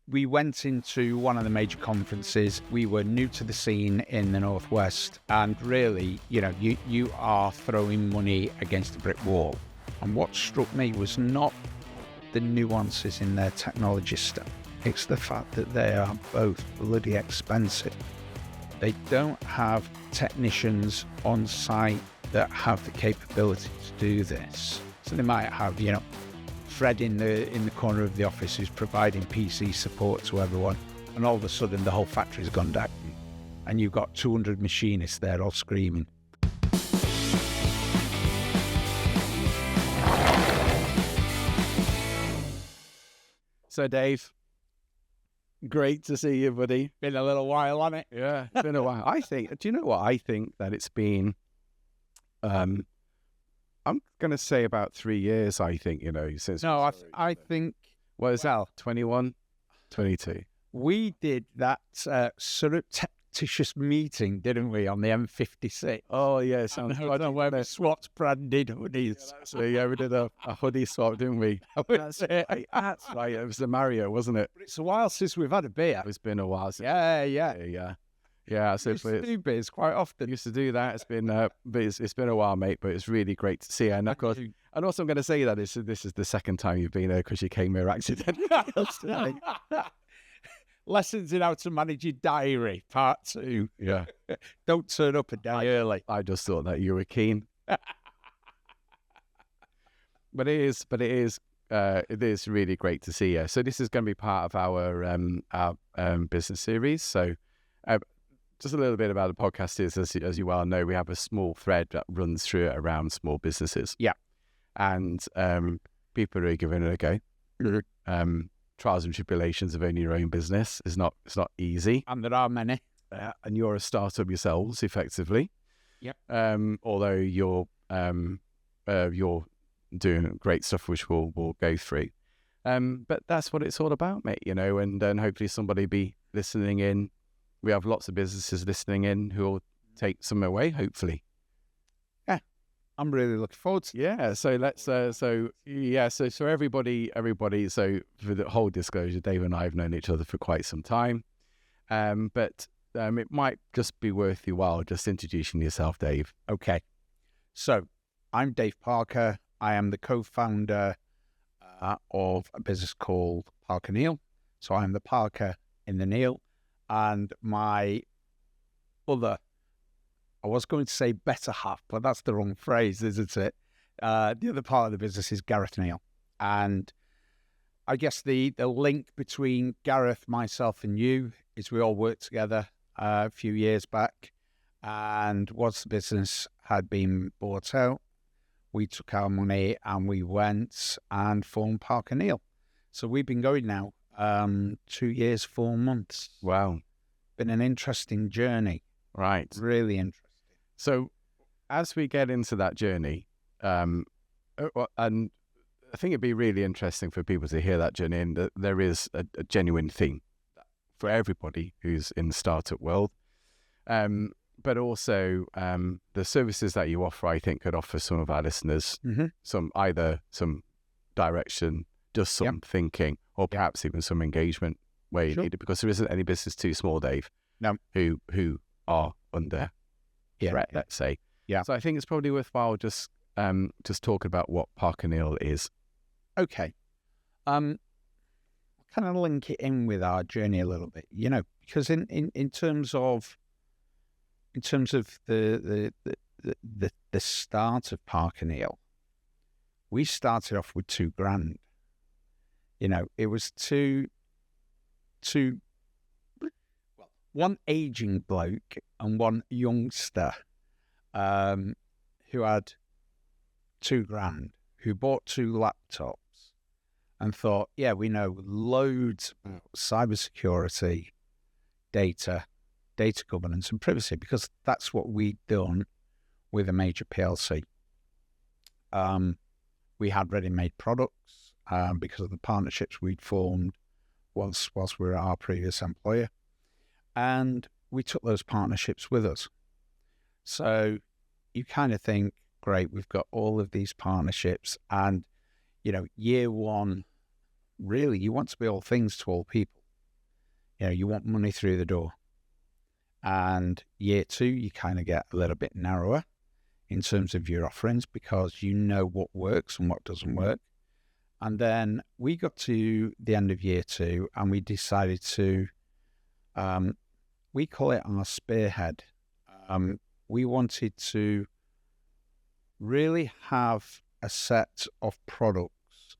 we went into one of the major conferences. We were new to the scene in the Northwest, and really, you are throwing money against a brick wall. And what struck me was not the nuances in their technology stuff. It's the fact that they are both bloody expensive. They don't have technicians on site that have the capability to do this. So they might have, Fred in the corner of the office who's providing PC support to everyone, and all of a sudden the whole factory's gone down, and you've got 200 machinists there all screaming. So Dave, great to see you, buddy. Been a little while on it. Yeah, it's been a while. Do you know what? I think that it's been, I'm going to say about 3 years, I think, since... No, I think... What is that? 21? 22? We did that surreptitious meeting, didn't we, on the M56? Oh, yeah. Sounds I don't know where we swapped branded hoodies. Yeah, we did a hoodie swap, didn't we? That's right. It was the Mario, wasn't it? But it's a while since we've had a beer. It's been a while since. Yeah, so we used to do beers quite often. Used to do that. It's been, it's been a while, mate. But it's really great to see you. And of course, and also I'm going to say that this is the second time you've been here because you came here accidentally yesterday. Lessons in how to manage your diary, part 2. Yeah, don't turn up a day early. I just thought that you were keen. But it is really great to see you. So this is going to be part of our business series. So. Just a little bit about the podcast is, as you well know, we have a small thread that runs through it around small businesses. Yeah. And people are giving it a go. Trials and tribulations of owning your own business it's not easy. And there are many. And you're a startup yourselves, effectively. Yep. Although you're doing great stuff, which we'll go through. But that's what it's all about, mate, and then hopefully somebody be listening in. We have lots of businesses listening in who will take some away, hopefully. Yeah, I'm really looking forward to it. Yeah, so let's, so everybody, so for the whole disclosure, Dave and I have known each other for quite some time. But it might just be worth your while just introducing yourself, Dave. Okay. So I'm Dave Parker. I am the co-founder of a business called Parker Neal. So I'm the Parker in the Neal. And my other, I was going to say better half, but that's the wrong phrase, isn't it? The other part of the business is Gareth Neal. And I guess the link between Gareth, myself and you is we all worked together a few years back. And once the business had been bought out, we took our money and we went and formed Parker Neal. So we've been going now 2 years, 4 months. Wow. Been an interesting journey. Right. Really interesting. So as we get into that journey, and I think it'd be really interesting for people to hear that journey, and that there is a genuine theme for everybody who's in the startup world. But also the services that you offer, I think, could offer some of our listeners some direction, just some thinking, or perhaps even some engagement where you need it, because there isn't any business too small, Dave. No. Who are under threat, let's say. Yeah. So I think it's probably worthwhile just talking about what Parker Neal is. Okay. Kind of link it in with our journey a little bit, because in terms of the start of Parker Neal, we started off with $2,000. It was one aging bloke and one youngster who had $2,000, who bought 2 laptops and thought, yeah, we know loads about cybersecurity, data governance and privacy, because that's what we'd done with a major PLC. We had ready-made products because of the partnerships we'd formed whilst we were at our previous employer. And we took those partnerships with us. So you kind of think, great, we've got all of these partnerships, and, year one, really, you want to be all things to all people. You want money through the door. And year 2, you kind of get a little bit narrower in terms of your offerings because you know what works and what doesn't work. And then we got to the end of year 2 and we decided to, we call it our spearhead. We wanted to really have a set of products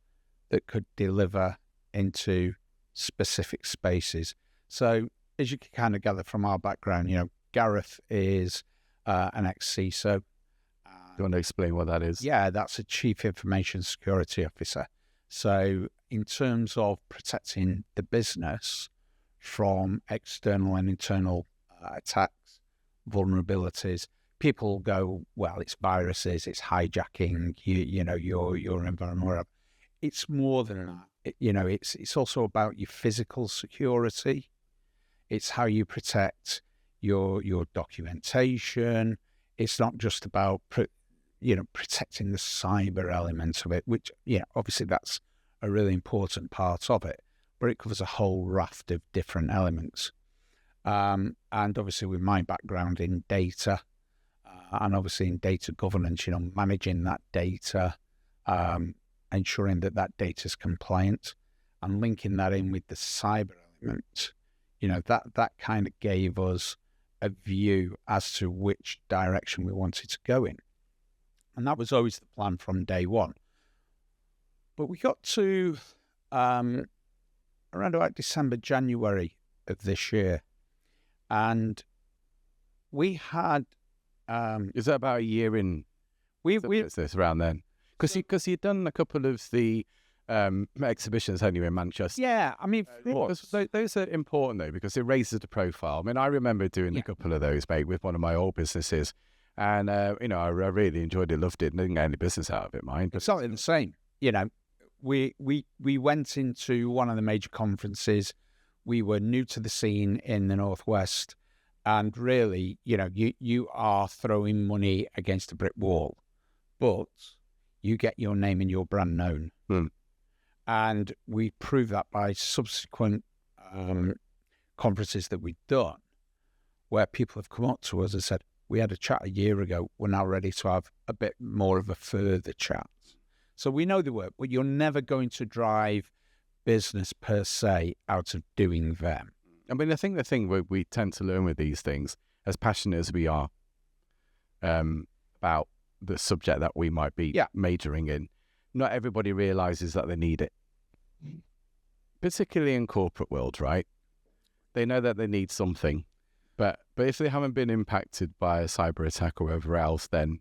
that could deliver into specific spaces. So as you can kind of gather from our background, Gareth is an ex-CISO. Do you want to explain what that is? Yeah, that's a Chief Information Security Officer. So in terms of protecting the business from external and internal attacks, vulnerabilities, people go, well, it's viruses, it's hijacking, your environment, whatever. It's more than that. It's also about your physical security. It's how you protect your documentation. It's not just about protecting the cyber element of it, which obviously that's a really important part of it, but it covers a whole raft of different elements. And obviously with my background in data, and obviously in data governance, managing that data, ensuring that data is compliant, and linking that in with the cyber element, that kind of gave us a view as to which direction we wanted to go in. And that was always the plan from day one. But we got to around about December, January of this year, and we had... is that about a year in? We this around then, because you'd done a couple of the exhibitions, hadn't you, in Manchester? Yeah, I mean, those are important though because it raises the profile. I mean, I remember doing a couple of those, mate, with one of my old businesses, and I really enjoyed it, loved it, and didn't get any business out of it, mine. But something the same, we went into one of the major conferences. We were new to the scene in the Northwest. And really, you are throwing money against a brick wall, but you get your name and your brand known. And we proved that by subsequent conferences that we've done, where people have come up to us and said, we had a chat a year ago, we're now ready to have a bit more of a further chat. So we know the work, but you're never going to drive business per se out of doing them. I mean, I think the thing we tend to learn with these things, as passionate as we are about the subject that we might be majoring in, not everybody realizes that they need it. Particularly in corporate world, right? They know that they need something, but if they haven't been impacted by a cyber attack or whatever else, then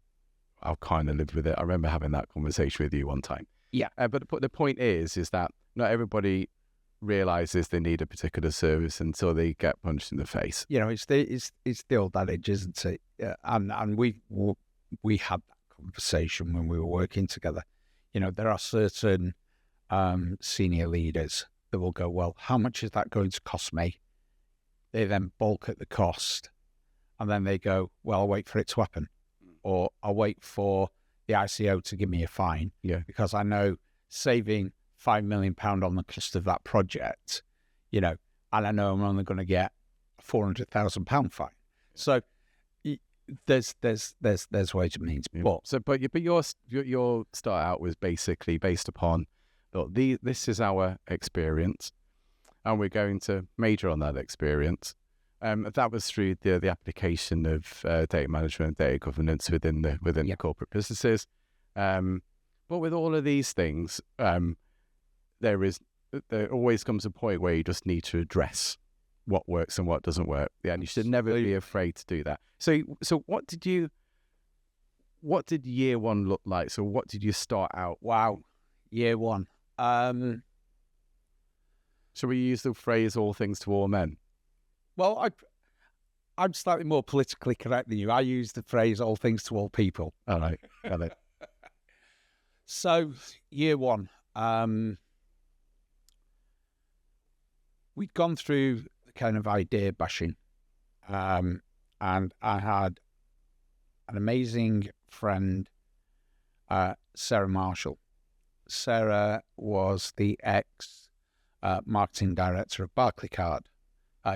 I'll kind of live with it. I remember having that conversation with you one time. Yeah. But the point is that not everybody realizes they need a particular service until they get punched in the face. It's the old adage, isn't it? And we had that conversation when we were working together. There are certain senior leaders that will go, well, how much is that going to cost me? They then bulk at the cost, and then they go, well, I'll wait for it to happen, or I'll wait for the ICO to give me a fine, because I know saving £5 million on the cost of that project, and I know I'm only going to get a £400,000 fine. So there's ways and means. But your start out was basically based upon, look, this is our experience, and we're going to major on that experience. That was through the application of data management, data governance within the corporate businesses. But with all of these things, there always comes a point where you just need to address what works and what doesn't work. Yeah, and you should never be afraid to do that. So what did year one look like? So what did you start out? Wow, year one. Shall we use the phrase "all things to all men"? Well, I'm slightly more politically correct than you. I use the phrase "all things to all people." All right, got it. So year one, we'd gone through the kind of idea bashing, and I had an amazing friend, Sarah Marshall. Sarah was the ex marketing director of Barclaycard.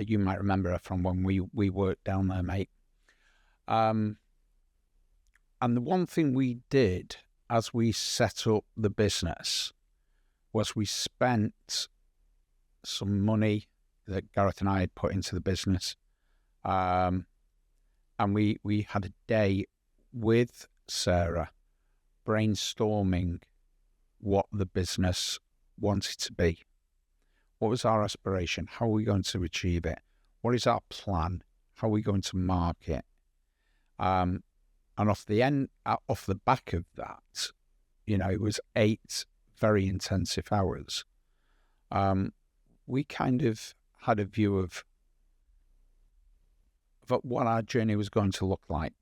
You might remember her from when we worked down there, mate. And the one thing we did as we set up the business was we spent some money that Gareth and I had put into the business. And we had a day with Sarah brainstorming what the business wanted to be. What was our aspiration? How are we going to achieve it? What is our plan? How are we going to market? And off the back of that, it was 8 very intensive hours. We kind of had a view of what our journey was going to look like.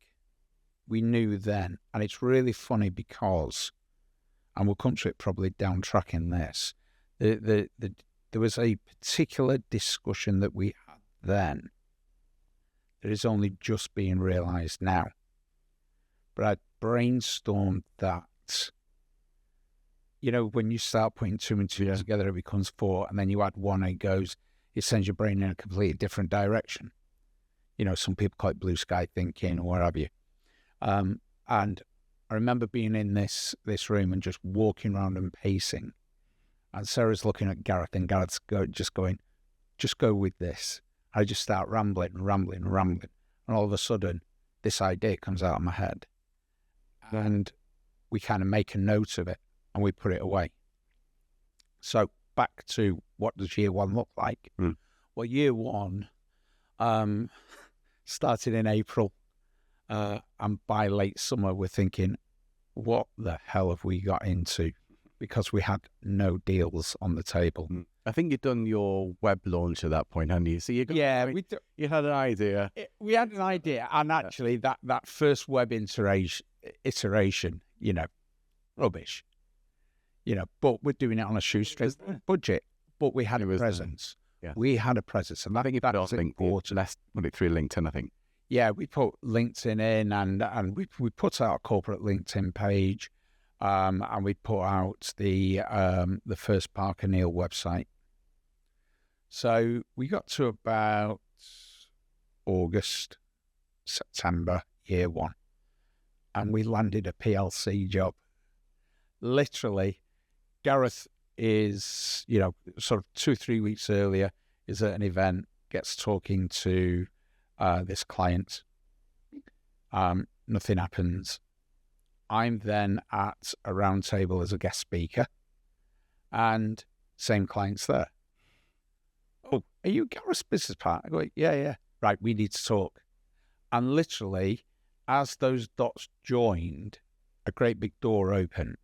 We knew then, and it's really funny because, and we'll come to it probably down track in this, there was a particular discussion that we had then that is only just being realised now. But I brainstormed that. When you start putting 2 and 2 together, it becomes 4, and then you add 1, and it sends your brain in a completely different direction. Some people call it blue sky thinking or what have you. And I remember being in this room and just walking around and pacing. And Sarah's looking at Gareth, and Gareth's just going, just go with this. I just start rambling. And all of a sudden, this idea comes out of my head. And we kind of make a note of it and we put it away. So back to what does year 1 look like? Well, year 1 started in April. And by late summer, we're thinking, what the hell have we got into? Because we had no deals on the table. I think you'd done your web launch at that point, hadn't you? So you had an idea. We had an idea, and actually that first web iteration, rubbish. But we're doing it on a shoestring budget. But we had a presence. We had a presence, and I think that was important. Let's put it through LinkedIn, I think. Yeah, we put LinkedIn in, and we put out a corporate LinkedIn page. And we put out the first Parker Neal website. So we got to about August, September, year 1, and we landed a PLC job. Literally, Gareth is, sort of 2-3 weeks earlier, is at an event, gets talking to this client. Nothing happens. I'm then at a round table as a guest speaker, and same client's there. Oh, are you Gareth's business partner? I go, yeah. Right, we need to talk. And literally, as those dots joined, a great big door opened.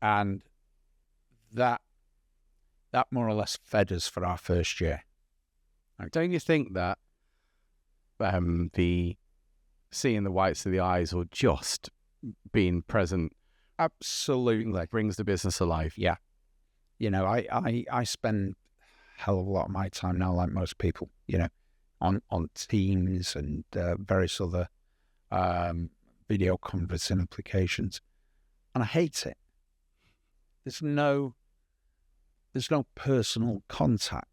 And that more or less fed us for our first year. Don't you think that the seeing the whites of the eyes or just being present absolutely brings the business alive? Yeah. I spend a hell of a lot of my time now, like most people, on Teams and various other video conferencing applications. And I hate it. There's no personal contact.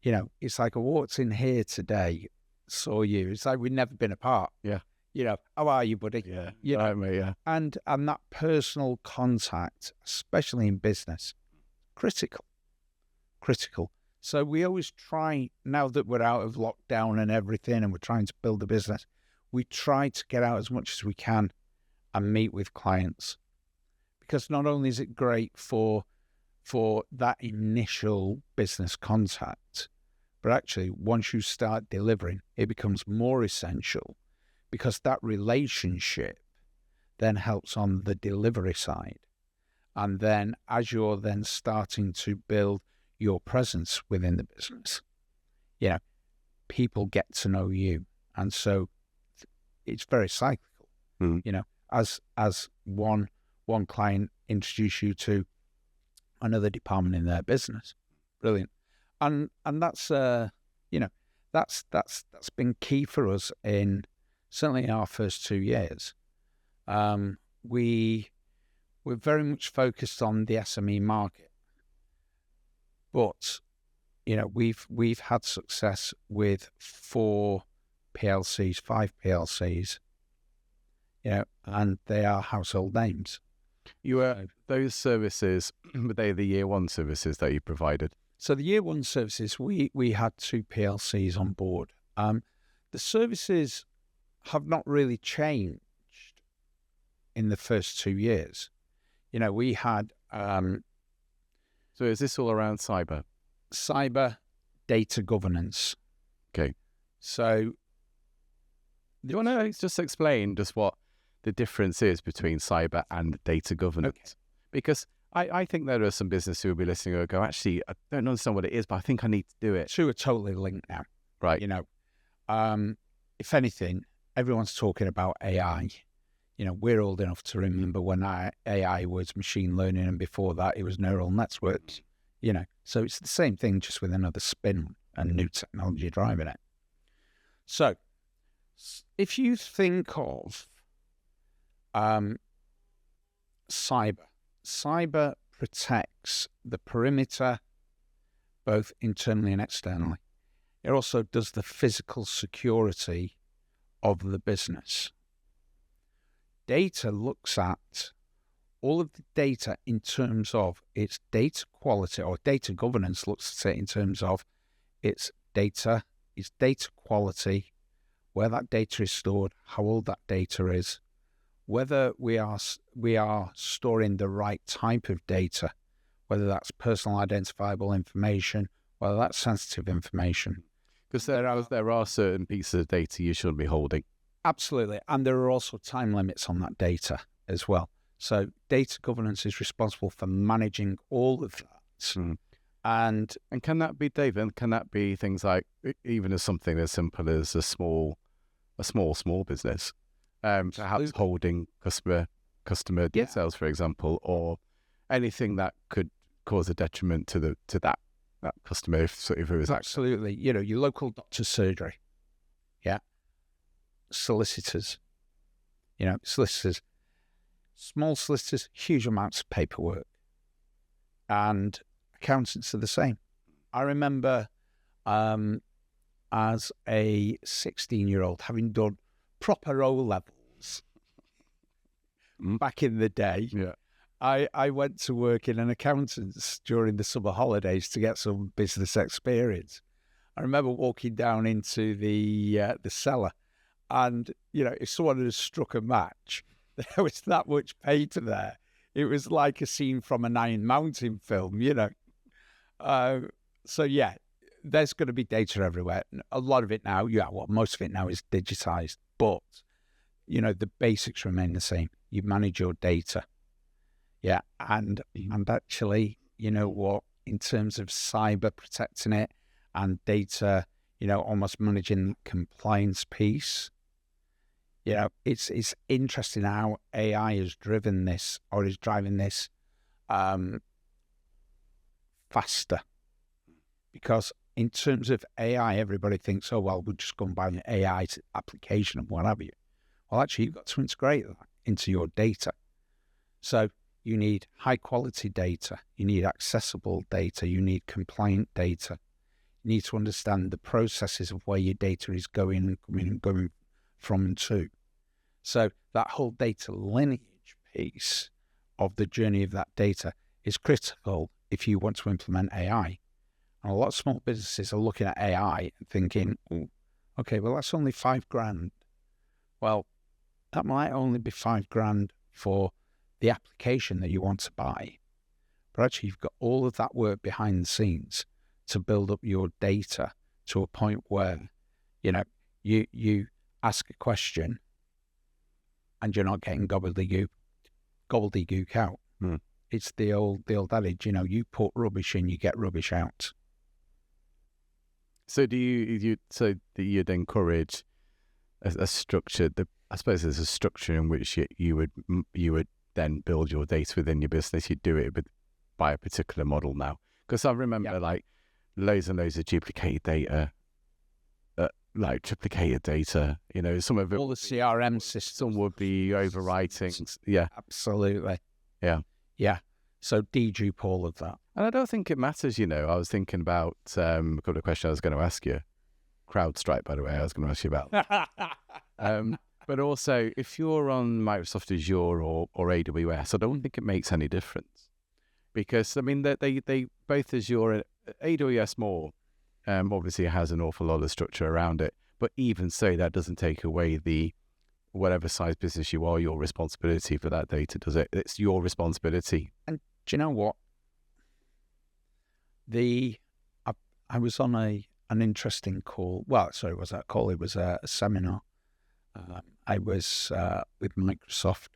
It's like I walked in here today, saw you. It's like we've never been apart. Yeah. How are you, buddy? Yeah. Right, mate, yeah. And that personal contact, especially in business, critical. So we always try, now that we're out of lockdown and everything, and we're trying to build a business, we try to get out as much as we can and meet with clients. Because not only is it great for that initial business contact, but actually once you start delivering, it becomes more essential, because that relationship then helps on the delivery side. And then as you're then starting to build your presence within the business, people get to know you. And so it's very cyclical. As one client introduce you to another department in their business. Brilliant. And that's that's been key for us in certainly in our first 2 years. We're very much focused on the SME market, but we've had success with 5 PLCs, and they are household names. Those services, were they the year one services that you provided? So the year one services, we had 2 PLCs on board. The services have not really changed in the first 2 years. We had So is this all around cyber data governance. Okay. So do you want to just explain just what the difference is between cyber and data governance? Okay. Because I think there are some businesses who will be listening who will go, actually, I don't understand what it is, but I think I need to do it. two are totally linked now. Right. If anything, everyone's talking about AI. We're old enough to remember when AI was machine learning, and before that it was neural networks. So it's the same thing, just with another spin and new technology driving it. So if you think of cyber protects the perimeter, both internally and externally. It also does the physical security of the business. Data looks at all of the data in terms of its data quality, or data governance looks at it in terms of its data quality, where that data is stored, how old that data is, whether we are storing the right type of data, whether that's personal identifiable information, whether that's sensitive information. Because there are certain pieces of data you shouldn't be holding. Absolutely. And there are also time limits on that data as well. So data governance is responsible for managing all of that. Mm. And can that be, David, can that be things like even as something as simple as a small business, perhaps holding customer details, for example, or anything that could cause a detriment to that customer if it was absolutely, your local doctor's surgery, solicitors, small solicitors, huge amounts of paperwork, and accountants are the same. I remember as a 16-year-old having done proper O levels back in the day. Yeah. I went to work in an accountant's during the summer holidays to get some business experience. I remember walking down into the cellar, and if someone had struck a match, there was that much paper there. It was like a scene from an Iron Mountain film, So yeah, there's going to be data everywhere. A lot of it now, most of it now is digitized, but the basics remain the same. You manage your data. Yeah, and actually, in terms of cyber protecting it and data, almost managing the compliance piece, it's interesting how AI has driven this, or is driving this faster. Because in terms of AI, everybody thinks, we'll just go and buy an AI application and what have you. Well, actually, you've got to integrate that into your data. So you need high quality data, you need accessible data, you need compliant data. You need to understand the processes of where your data is going and coming and going from and to. So that whole data lineage piece of the journey of that data is critical if you want to implement AI. And a lot of small businesses are looking at AI and thinking, okay, well, that's only $5,000. Well, that might only be $5,000 for the application that you want to buy. But actually, you've got all of that work behind the scenes to build up your data to a point where, you ask a question and you're not getting gobbledygook out. Mm. It's the old adage, you put rubbish in, you get rubbish out. So do you'd encourage a structure? I suppose there's a structure in which you would then build your data within your business. You'd do it by a particular model now. Because I remember loads and loads of duplicated data, triplicated data. Some of it, all the CRM systems would be overwriting. Yeah, absolutely. Yeah. So dedupe all of that. And I don't think it matters, I was thinking about a couple of questions I was going to ask you. CrowdStrike, by the way, I was going to ask you about. But also, if you're on Microsoft Azure or AWS, I don't think it makes any difference. Because, I mean, they both Azure and AWS more, obviously has an awful lot of structure around it. But even so, that doesn't take away the whatever size business you are, your responsibility for that data, does it? It's your responsibility. And do you know what? I was on an interesting call. Well, sorry, was that a call? It was a seminar. I was with Microsoft,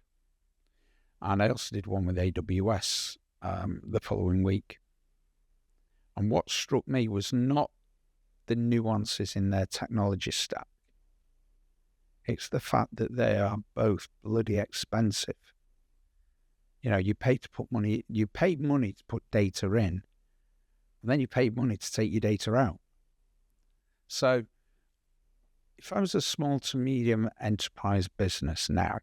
and I also did one with AWS the following week. And what struck me was not the nuances in their technology stack. It's the fact that they are both bloody expensive. You pay to put money. You paid money to put data in, and then you paid money to take your data out. So, if I was a small to medium enterprise business now,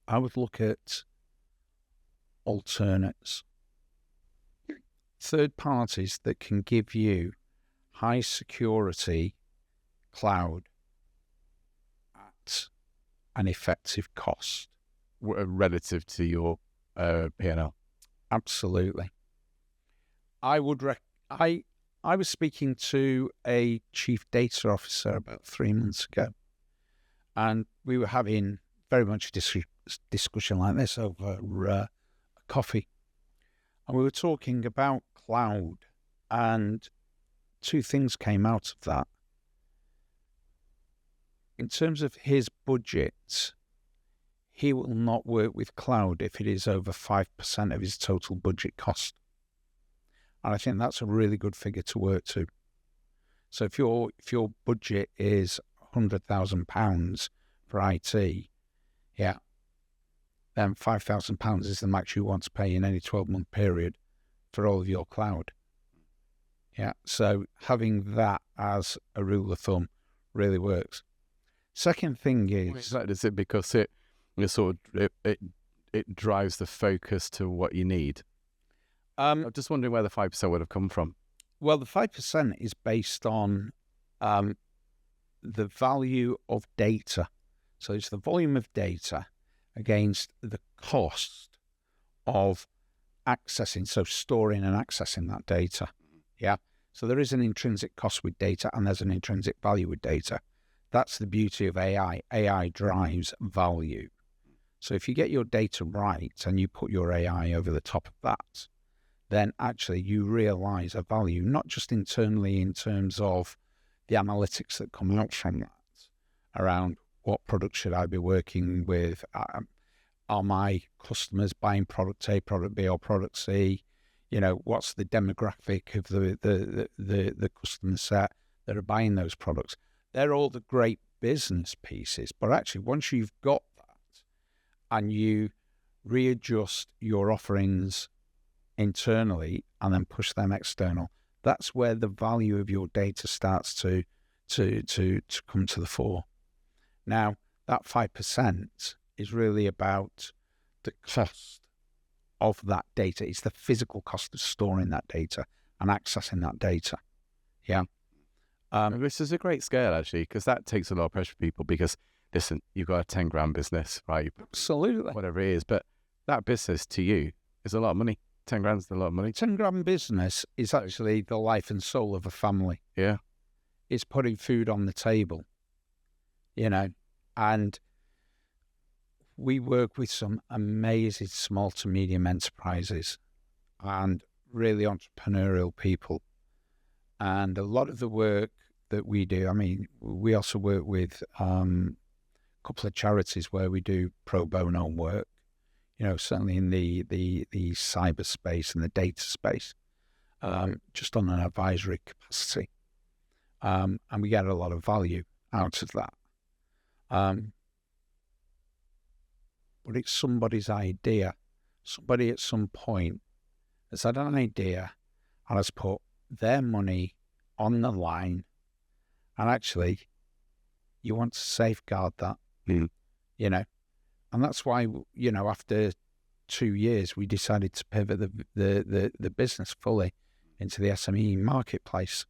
I would look at alternates, third parties that can give you high security cloud at an effective cost. Relative to your P&L. Absolutely. I was speaking to a chief data officer about 3 months ago, and we were having very much a discussion like this over coffee. And we were talking about cloud, and two things came out of that. In terms of his budget, he will not work with cloud if it is over 5% of his total budget cost. And I think that's a really good figure to work to. So if your budget is £100,000 for IT, yeah, then £5,000 is the max you want to pay in any 12-month period for all of your cloud. Yeah, so having that as a rule of thumb really works. Second thing is... Is it because it drives the focus to what you need? I'm just wondering where the 5% would have come from. Well, the 5% is based on the value of data. So it's the volume of data against the cost of accessing, so storing and accessing that data. Yeah. So there is an intrinsic cost with data and there's an intrinsic value with data. That's the beauty of AI. AI drives value. So if you get your data right and you put your AI over the top of that, then actually you realize a value, not just internally in terms of the analytics that come out from that, around what product should I be working with, are my customers buying product A, product B, or product C? What's the demographic of the customer set that are buying those products? They're all the great business pieces, but actually once you've got that and you readjust your offerings internally and then push them external, that's where the value of your data starts to come to the fore. Now, that 5% is really about the cost of that data. It's the physical cost of storing that data and accessing that data. Yeah. This is a great scale, actually, because that takes a lot of pressure for people because, listen, you've got a 10 grand business, right? Absolutely. Whatever it is, but that business to you is a lot of money. 10 grand is a lot of money. 10 grand business is actually the life and soul of a family. Yeah. It's putting food on the table, and we work with some amazing small to medium enterprises and really entrepreneurial people. And a lot of the work that we do, I mean, we also work with a couple of charities where we do pro bono work, certainly in the cyberspace and the data space, just on an advisory capacity. And we get a lot of value out of that. But it's somebody's idea. Somebody at some point has had an idea and has put their money on the line, and actually you want to safeguard that, and that's why, after 2 years, we decided to pivot the business fully into the SME marketplace.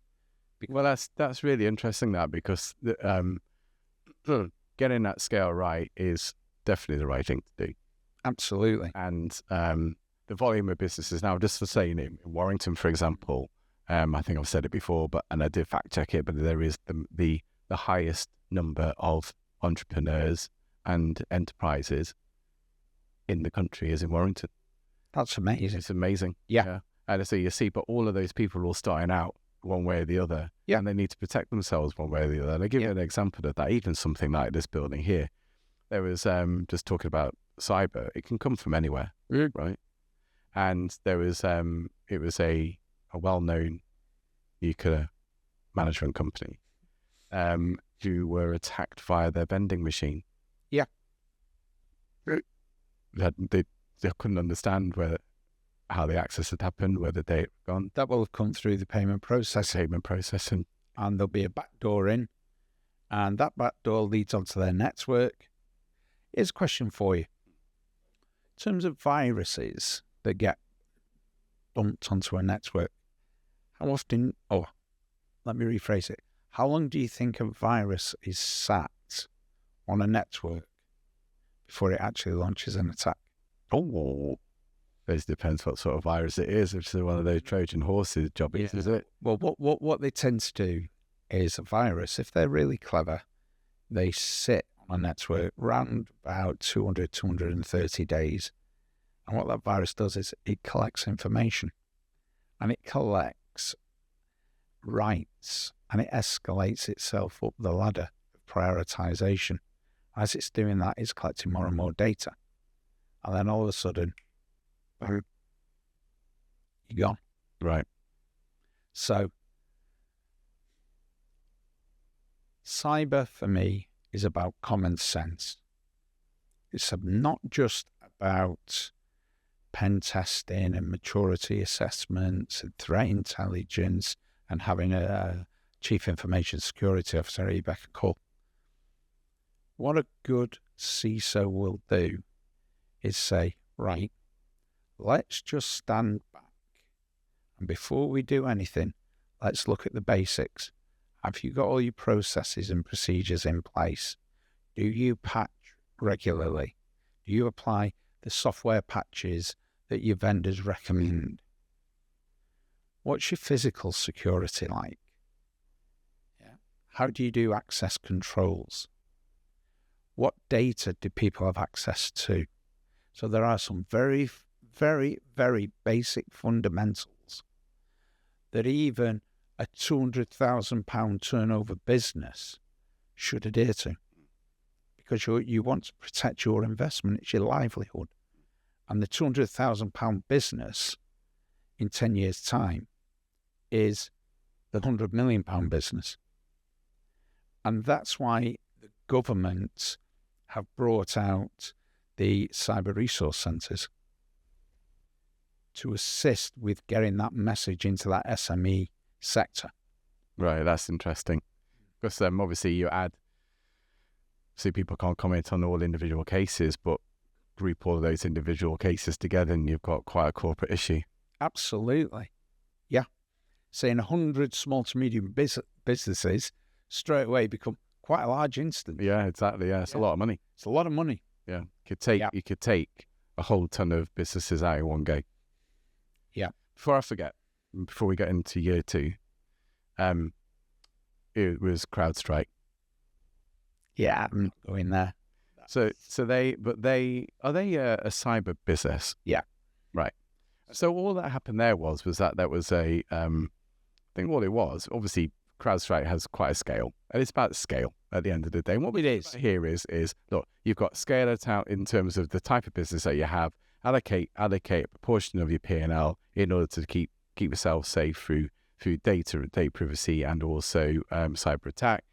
Well, that's really interesting, that, because getting that scale right is definitely the right thing to do. Absolutely. And the volume of businesses now, just for saying, in Warrington, for example, I think I've said it before, and I did fact check it, but there is the highest number of entrepreneurs and enterprises in the country is in Warrington. That's amazing. It's amazing. Yeah. And so you see, but all of those people are all starting out one way or the other. Yeah. And they need to protect themselves one way or the other. And I'll give you an example of that. Even something like this building here. There was just talking about cyber. It can come from anywhere, right? And there was it was a well-known nuclear management company who were attacked via their vending machine. Yeah. They couldn't understand how the access had happened, whether they had gone. That will have come through the payment processing. And there'll be a back door in, and that back door leads onto their network. Here's a question for you. In terms of viruses that get bumped onto a network, how often, let me rephrase it. How long do you think a virus is sat on a network before it actually launches an attack? Oh, it depends what sort of virus it is. If it's one of those Trojan horses jobbies, is it? Well, what they tend to do is a virus, if they're really clever, they sit on a network around about 200, 230 days. And what that virus does is it collects information, and it collects rights, and it escalates itself up the ladder of prioritization. As it's doing that, it's collecting more and more data. And then all of a sudden, boom, you're gone. Right. So, cyber for me is about common sense. It's not just about pen testing and maturity assessments and threat intelligence and having a chief information security officer you back a call. What a good CISO will do is say, right, let's just stand back, and before we do anything, let's look at the basics. Have you got all your processes and procedures in place? Do you patch regularly? Do you apply the software patches that your vendors recommend? What's your physical security like? How do you do access controls? What data do people have access to? So there are some very, very, very basic fundamentals that even a £200,000 turnover business should adhere to, because you want to protect your investment. It's your livelihood. And the £200,000 business in 10 years' time is the £100 million business. And that's why the government have brought out the cyber resource centres to assist with getting that message into that SME sector. Right, that's interesting. Because obviously you add, see, people can't comment on all individual cases, but group all of those individual cases together and you've got quite a corporate issue. Absolutely. Yeah. Saying 100 small to medium businesses straight away become quite a large instance. Yeah, exactly. Yeah, it's a lot of money. It's a lot of money. Yeah, you could take a whole ton of businesses out in one go. Yeah. Before I forget, before we get into year 2, it was CrowdStrike. Yeah, I'm not going there. So are they a cyber business? Yeah. Right. So all that happened there was that was a I think what it was, obviously CrowdStrike has quite a scale, and it's about scale at the end of the day. And what we did here is look, you've got scale it out in terms of the type of business that you have, allocate a proportion of your P&L in order to keep yourself safe through data privacy and also cyber attack.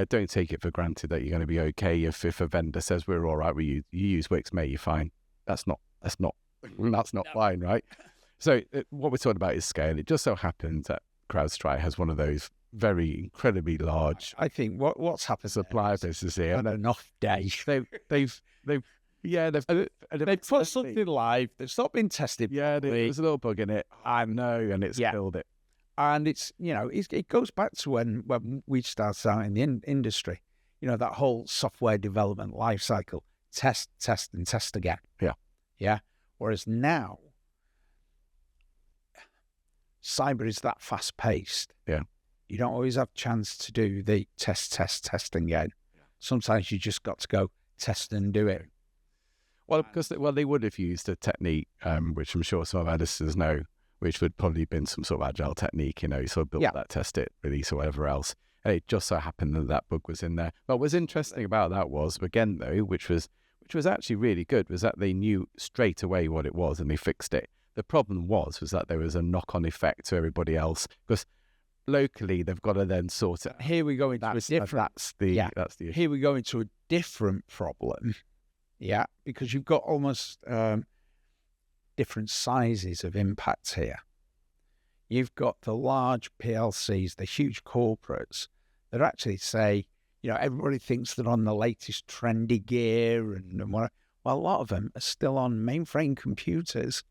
Don't take it for granted that you're going to be okay if a vendor says we're all right with you use Wix, mate, you're fine. That's not fine, right? So what we're talking about is scale. It just so happens that CrowdStrike has one of those very incredibly large. I think what's happened supplier business here. On an off day, They've Yeah, They put something live. It's not been tested. Yeah, properly, there's a little bug in it. I know, and it's Yeah. killed it. and it's it goes back to when we started out in the industry. That whole software development life cycle: test, test, and test again. Yeah. Yeah. Whereas now, cyber is that fast paced. Yeah. You don't always have a chance to do the test again. Sometimes you just got to go test and do it. Well, because they would have used a technique, which I'm sure some of our listeners know, which would probably been some sort of agile technique. You sort of build that, test it, release, or whatever else. And it just so happened that bug was in there. But what was interesting about that was, again though, which was actually really good, was that they knew straight away what it was and they fixed it. The problem was that there was a knock-on effect to everybody else, because locally they've got to then sort it. Here we go into a different. That's the issue. Here we go into a different problem. Yeah, because you've got almost different sizes of impact here. You've got the large PLCs, the huge corporates that actually say, everybody thinks they're on the latest trendy gear and what. Well, a lot of them are still on mainframe computers.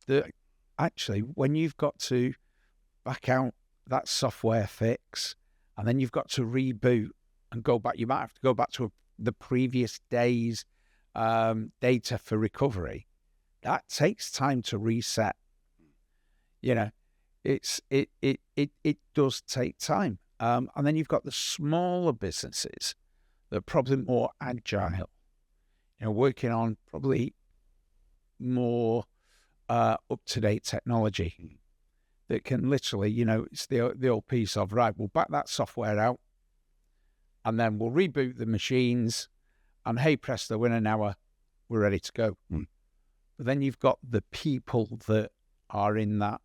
That actually, when you've got to back out that software fix, and then you've got to reboot and go back, you might have to go back to the previous day's data for recovery. That takes time to reset. It does take time. And then you've got the smaller businesses that are probably more agile, working on probably more up-to-date technology that can literally, it's the old piece of, right, we'll back that software out and then we'll reboot the machines and hey presto, in an hour, we're ready to go. But then you've got the people that are in that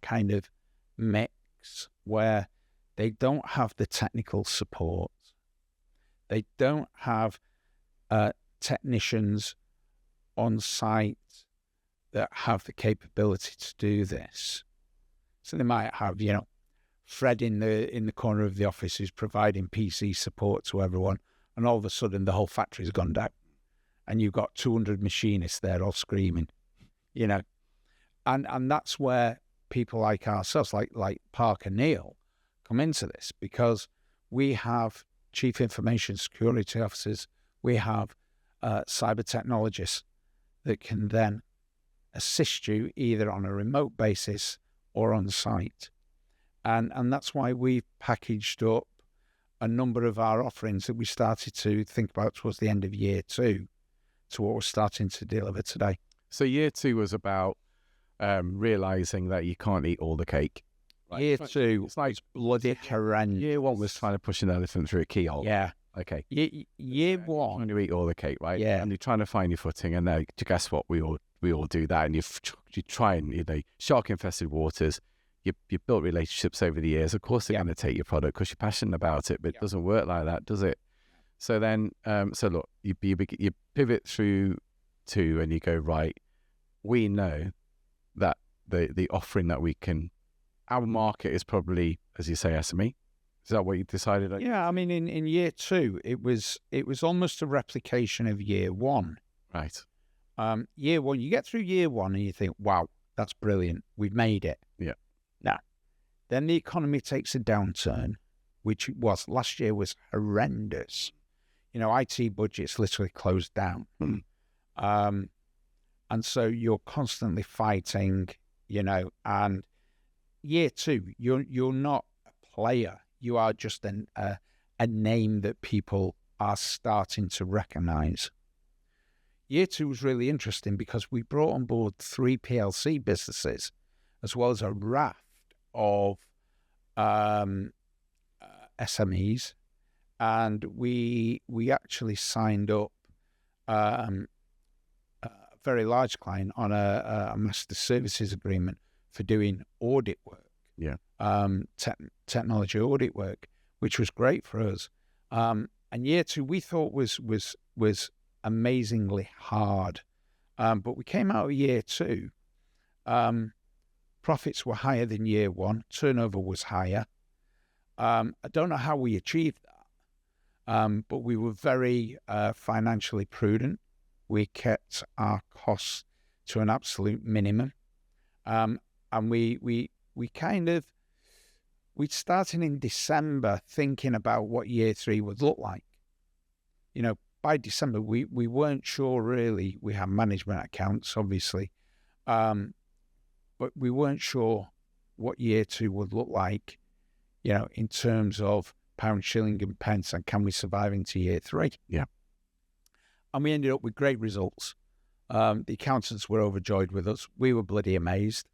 kind of mix where they don't have the technical support. They don't have technicians on site that have the capability to do this. So they might have, Fred in the corner of the office who's providing PC support to everyone, and all of a sudden the whole factory's gone down, and you've got 200 machinists there all screaming, and that's where people like ourselves, like Parker Neal, come into this, because we have chief information security officers, we have cyber technologists that can then assist you either on a remote basis or on site. And that's why we've packaged up a number of our offerings that we started to think about towards the end of year 2 to what we're starting to deliver today. So year 2 was about realising that you can't eat all the cake. Right? Year 2, it's like bloody horrendous. Year 1 was trying to push an elephant through a keyhole. Yeah. Okay. Year 1. Trying to eat all the cake, right? Yeah. And you're trying to find your footing, and guess what? We all do that, and you try and, shark-infested waters. You built relationships over the years. Of course, they're going to take your product because you're passionate about it, but it doesn't work like that, does it? So then, look, you pivot through 2 and you go, right, we know that the offering that we can, our market is probably, as you say, SME. Is that what you decided? Yeah, I mean, in year 2, it was almost a replication of year 1. Right. Year 1, you get through year 1 and you think, wow, that's brilliant. We've made it. Yeah. Now, then the economy takes a downturn, which last year was horrendous. IT budgets literally closed down. And so you're constantly fighting, and year 2, you're not a player. You are just a name that people are starting to recognize. Year 2 was really interesting because we brought on board 3 PLC businesses, as well as a raft of SMEs, and we actually signed up a very large client on a master services agreement for doing audit work. Yeah. Technology audit work, which was great for us. And year 2 we thought was amazingly hard, but we came out of year 2. Profits were higher than year 1. Turnover was higher. I don't know how we achieved But we were very financially prudent. We kept our costs to an absolute minimum. And we started in December thinking about what year 3 would look like. By December, we weren't sure really. We had management accounts, obviously, but we weren't sure what year 2 would look like, in terms of pound, shilling and pence, and can we survive into year 3? Yeah. And we ended up with great results. The accountants were overjoyed with us. We were bloody amazed.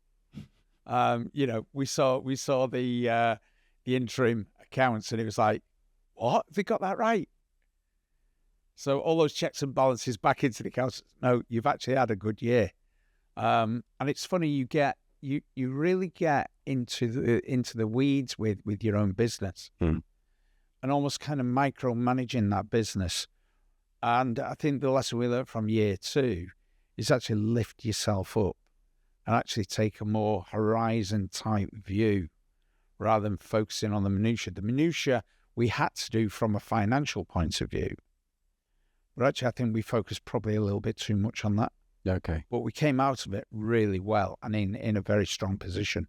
We saw the interim accounts, and it was like, what? Have they got that right? So all those checks and balances back into the accountants. No, you've actually had a good year. And it's funny, you really get into the weeds with your own business, and almost kind of micromanaging that business. And I think the lesson we learned from year 2 is actually lift yourself up and actually take a more horizon type view rather than focusing on the minutiae. The minutiae we had to do from a financial point of view, but actually I think we focused probably a little bit too much on that. Okay. But we came out of it really well and in a very strong position.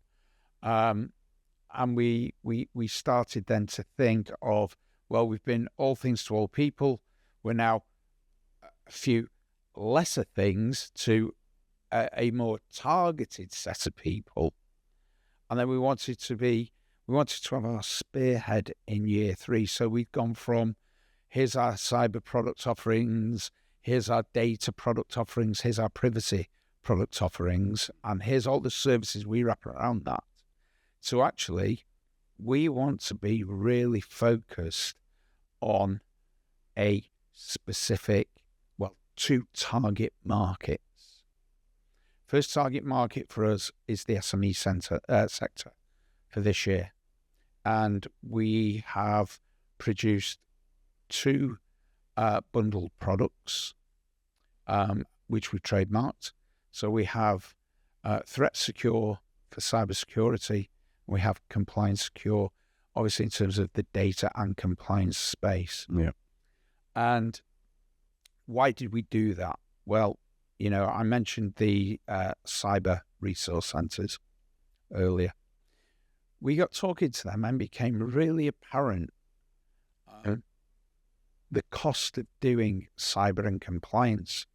And we started then to think of, well, we've been all things to all people. We're now a few lesser things to a more targeted set of people. And then we wanted to have our spearhead in year 3. So we've gone from, here's our cyber product offerings, here's our data product offerings, here's our privacy product offerings, and here's all the services we wrap around that. So actually, we want to be really focused on a specific, 2 target markets. First target market for us is the SME sector for this year. And we have produced 2 bundled products, which we trademarked. So we have Threat Secure for cybersecurity. We have Compliance Secure, obviously in terms of the data and compliance space. Yeah. And why did we do that? Well, I mentioned the cyber resource centres earlier. We got talking to them and became really apparent the cost of doing cyber and compliance.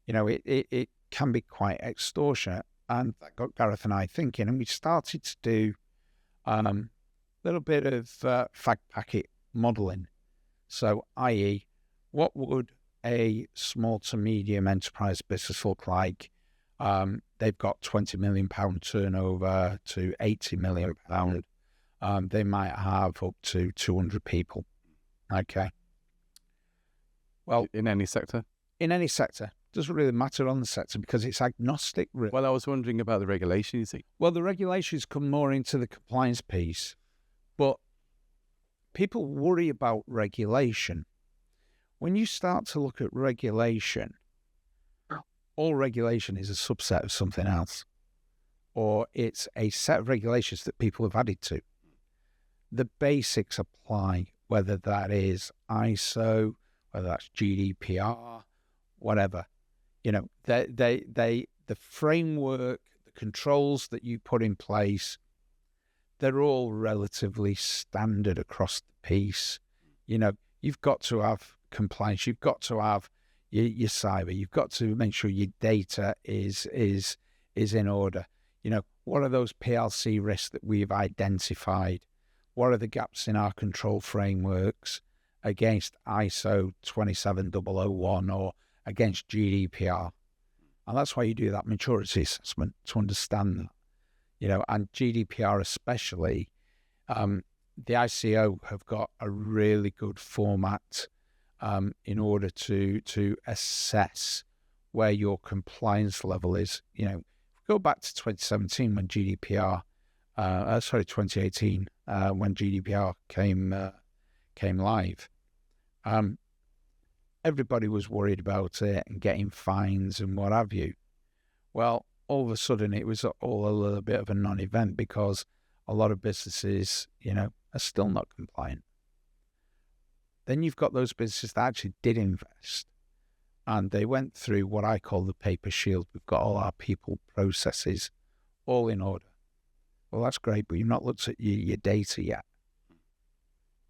It can be quite extortionate, and that got Gareth and I thinking, and we started to do a little bit of fact packet modelling. So, i.e., what would a small to medium enterprise business look like? They've got £20 million turnover to £80 million. They might have up to 200 people. Okay. Well, in any sector? In any sector. Doesn't really matter on the sector because it's agnostic. Really. Well, I was wondering about the regulations, you see. Well, the regulations come more into the compliance piece, but people worry about regulation. When you start to look at regulation, all regulation is a subset of something else, or it's a set of regulations that people have added to. The basics apply, whether that is ISO, whether that's GDPR, whatever. The framework, the controls that you put in place, they're all relatively standard across the piece. You've got to have compliance, you've got to have your cyber, you've got to make sure your data is in order. What are those PLC risks that we've identified? What are the gaps in our control frameworks against ISO 27001 or against GDPR? And that's why you do that maturity assessment, to understand that. And GDPR especially, the ICO have got a really good format in order to assess where your compliance level is. Go back to 2017 when 2018 when GDPR came live. Everybody was worried about it and getting fines and what have you. Well, all of a sudden it was all a little bit of a non-event because a lot of businesses, are still not compliant. Then you've got those businesses that actually did invest, and they went through what I call the paper shield. We've got all our people, processes, all in order. Well, that's great, but you've not looked at your data yet.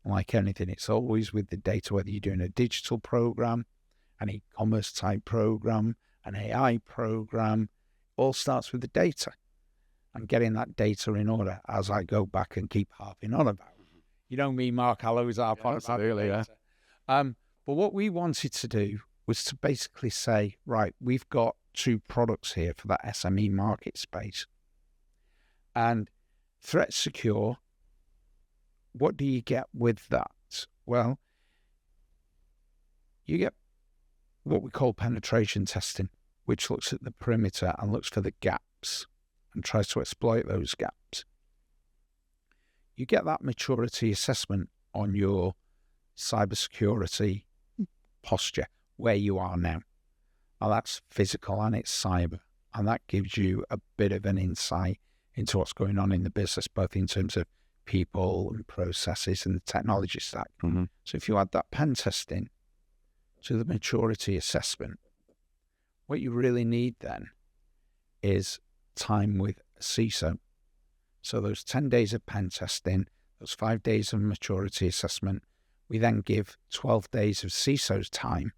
Like anything, it's always with the data, whether you're doing a digital program, an e-commerce type program, an AI program, all starts with the data and getting that data in order, as I go back and keep harping on about. You know me, Mark, I'll always harp on about the data. But what we wanted to do was to basically say, right, we've got 2 products here for that SME market space. And Threat Secure, what do you get with that? Well, you get what we call penetration testing, which looks at the perimeter and looks for the gaps and tries to exploit those gaps. You get that maturity assessment on your cybersecurity posture, where you are now. Now, that's physical and it's cyber, and that gives you a bit of an insight into what's going on in the business, both in terms of people and processes and the technology stack. Mm-hmm. So if you add that pen testing to the maturity assessment, what you really need then is time with a CISO. So those 10 days of pen testing, those 5 days of maturity assessment, we then give 12 days of CISO's time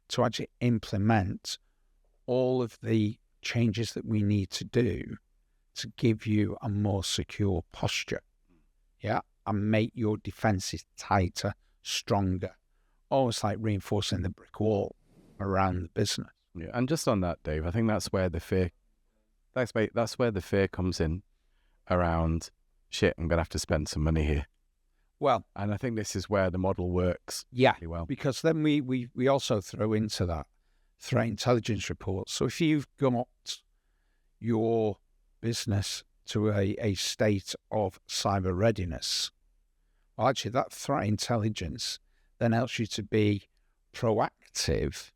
to actually implement all of the changes that we need to do to give you a more secure posture. Yeah, and make your defenses tighter, stronger, almost like reinforcing the brick wall around the business. Yeah, and just on that, Dave, I think that's where the fear, that's where the fear comes in around, shit, I'm going to have to spend some money here. Well, and I think this is where the model works really well. Because then we also throw into that threat intelligence report. So if you've got your business to a state of cyber readiness, well, actually that threat intelligence then helps you to be proactive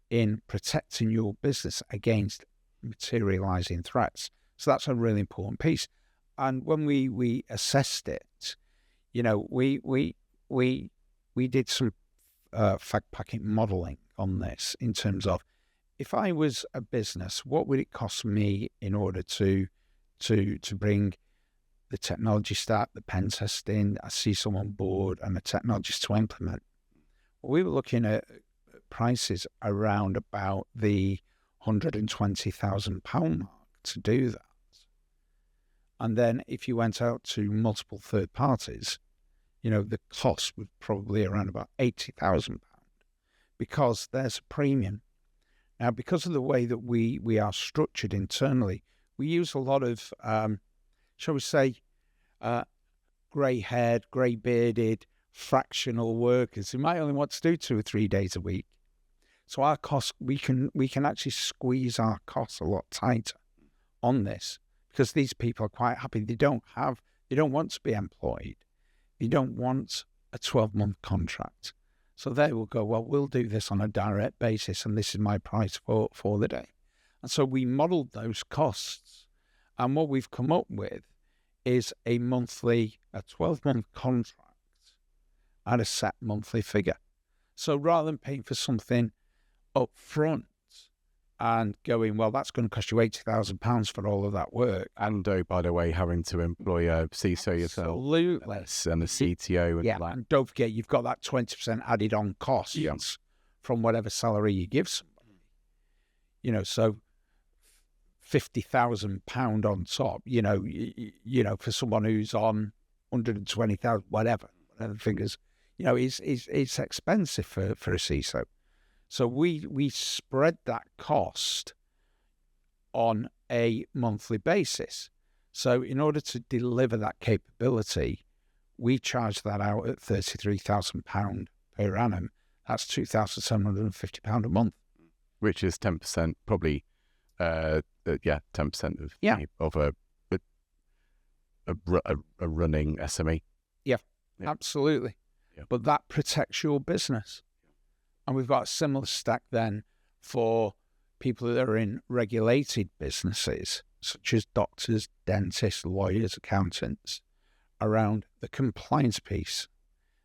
in protecting your business against materializing threats. So that's a really important piece. And when we assessed it, you know, we did some fact packing modeling on this in terms of, if I was a business, what would it cost me in order to bring the technology stack, the pen testing, I see someone on board and the technologists to implement? Well, we were looking at prices around about the £120,000 mark to do that. And then if you went out to multiple third parties, you know, the cost was probably around about £80,000 because there's a premium. Now, because of the way that we are structured internally, we use a lot of, shall we say, grey-haired, grey-bearded, fractional workers who might only want to do 2 or 3 days a week. So our costs, we can actually squeeze our costs a lot tighter on this because these people are quite happy. They don't want to be employed. They don't want a 12-month contract. So they will go, well, we'll do this on a direct basis and this is my price for the day. And so we modeled those costs. And what we've come up with is a 12-month contract at a set monthly figure. So rather than paying for something up front and going, well, that's going to cost you £80,000 for all of that work. And by the way, having to employ a CISO yourself. Absolutely. And a CTO. And and don't forget, you've got that 20% added on costs from whatever salary you give somebody. You know, so £50,000 on top, you know, for someone who's on 120,000, whatever figures, you know, it's expensive for a CISO. So we spread that cost on a monthly basis. So in order to deliver that capability, we charge that out at £33,000 per annum. That's £2,750 a month. Which is 10%, probably, 10% of a running SME. Yeah, absolutely. Yeah. But that protects your business. And we've got a similar stack then for people that are in regulated businesses, such as doctors, dentists, lawyers, accountants, around the compliance piece.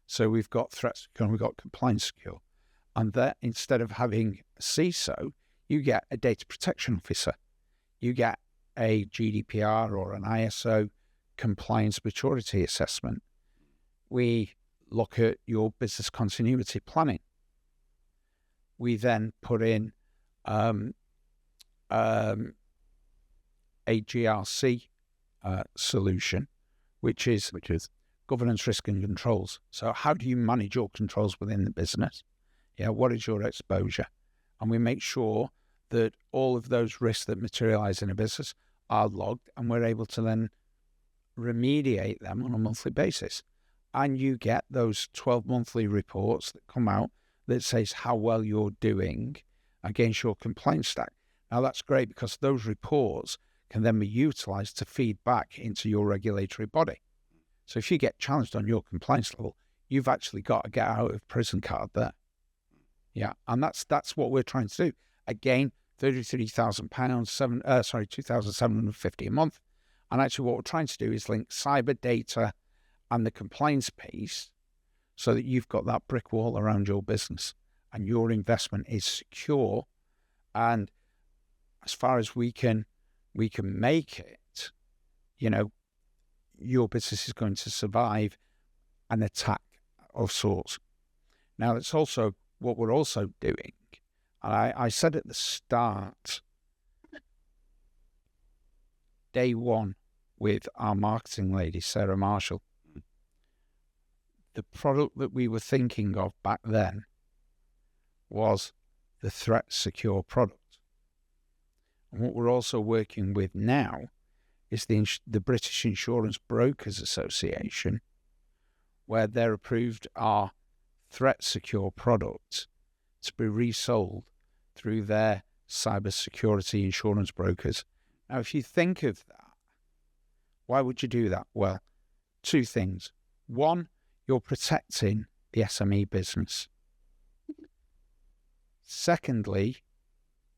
So we've got threat secure and we've got compliance secure. And that instead of having a CISO, you get a data protection officer. You get a GDPR or an ISO compliance maturity assessment. We look at your business continuity planning. We then put in a GRC solution, which is governance, risk, and controls. So how do you manage your controls within the business? Yeah, what is your exposure? And we make sure that all of those risks that materialize in a business are logged, and we're able to then remediate them on a monthly basis. And you get those 12 monthly reports that come out that says how well you're doing against your compliance stack. Now that's great because those reports can then be utilized to feed back into your regulatory body. So if you get challenged on your compliance level, you've actually got a get out of prison card there. Yeah, and that's what we're trying to do. Again, £33,000, £2,750 a month. And actually what we're trying to do is link cyber data and the compliance piece so that you've got that brick wall around your business and your investment is secure. And as far as we can make it, your business is going to survive an attack of sorts. Now, it's also what we're also doing. And I said at the start, day one with our marketing lady, Sarah Marshall, the product that we were thinking of back then was the threat secure product. And what we're also working with now is the British Insurance Brokers Association, where they're approved our threat secure product to be resold through their cybersecurity insurance brokers. Now, if you think of that, why would you do that? Well, two things. One, you're protecting the SME business. Secondly,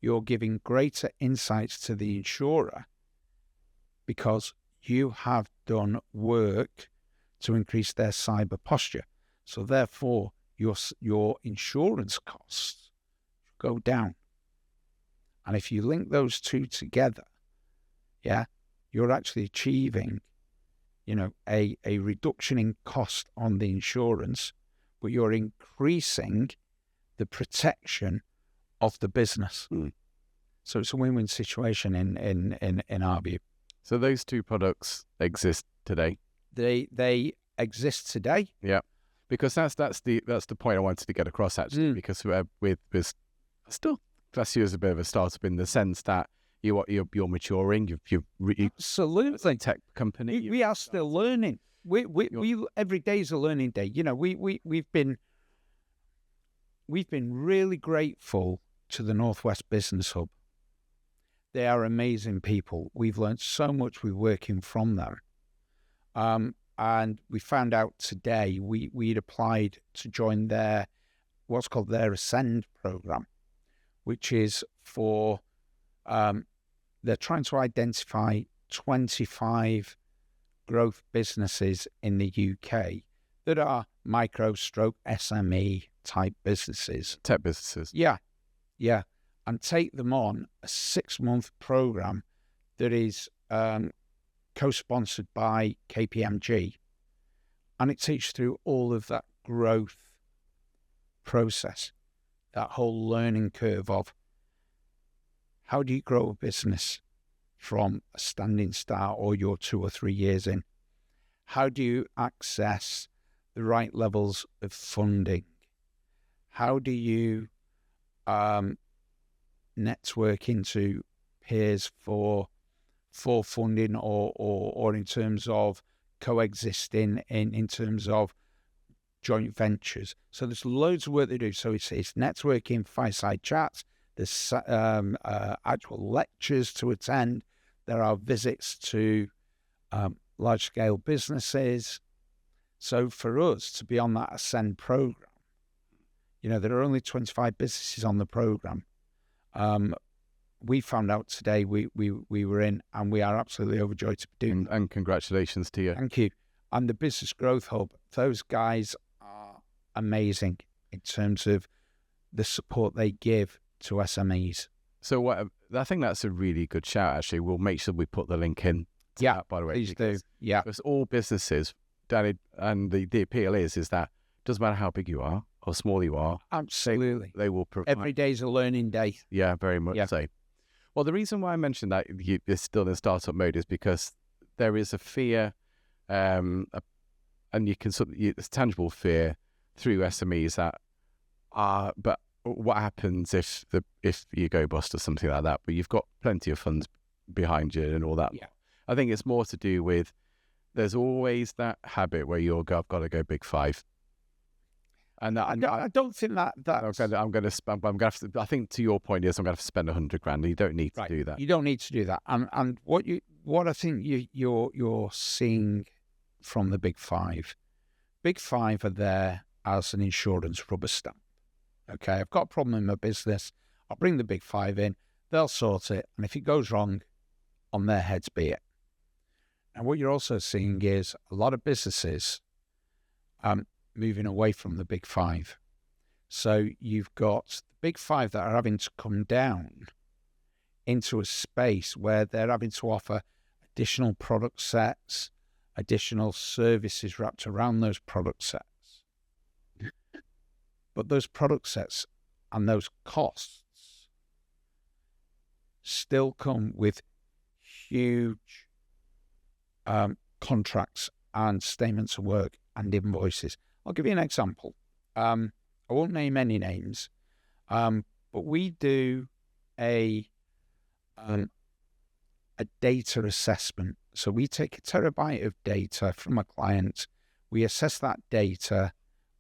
you're giving greater insights to the insurer because you have done work to increase their cyber posture. So therefore, your insurance costs go down. And if you link those two together, you're actually achieving, a reduction in cost on the insurance, but you're increasing the protection of the business. So it's a win-win situation in our view. So those two products exist today. They exist today. Yeah, because that's the point I wanted to get across actually. Because with I still class you as a bit of a startup in the sense that you're maturing. You've absolutely a tech company. We are still learning. We every day is a learning day. We've been really grateful to the Northwest Business Hub. They are amazing people. We've learned so much. We're working from them. And we found out today we'd applied to join what's called their Ascend program, which is for, they're trying to identify 25 growth businesses in the UK that are micro/SME type businesses. Tech businesses. Yeah. And take them on a 6-month program that is co-sponsored by KPMG. And it takes you through all of that growth process, that whole learning curve of how do you grow a business from a standing start or you're 2 or 3 years in? How do you access the right levels of funding? How do you network into peers for funding or in terms of coexisting in terms of joint ventures? So there's loads of work they do. So it's networking, fireside chats, there's actual lectures to attend, there are visits to large scale businesses. So for us to be on that Ascend program, there are only 25 businesses on the program. We found out today we were in, and we are absolutely overjoyed to be doing. And congratulations to you. Thank you. And the Business Growth Hub, those guys are amazing in terms of the support they give to SMEs. So I think that's a really good shout, actually. We'll make sure we put the link in. Yeah, that, by the way. Please do. Yeah. Because all businesses, Danny, and the appeal is that it doesn't matter how big you are or small you are. Absolutely. They will provide. Every day's a learning day. Yeah, very much Yeah. so. Well, the reason why I mentioned that you're still in startup mode is because there is a fear, and you can it's tangible fear through SMEs that but what happens if you go bust or something like that? But you've got plenty of funds behind you and all that. Yeah. I think it's more to do with there's always that habit where I've got to go big five. And I don't think that's... I'm going to. I think to your point is I'm going to have to spend $100,000. You don't need to do that. You don't need to do that. And what I think you're seeing from the big five. Big five are there as an insurance rubber stamp. Okay, I've got a problem in my business. I'll bring the big five in. They'll sort it, and if it goes wrong, on their heads be it. And what you're also seeing is a lot of businesses moving away from the big five. So you've got the big five that are having to come down into a space where they're having to offer additional product sets, additional services wrapped around those product sets. But those product sets and those costs still come with huge contracts and statements of work and invoices. I'll give you an example. I won't name any names, but we do a data assessment. So we take a terabyte of data from a client, we assess that data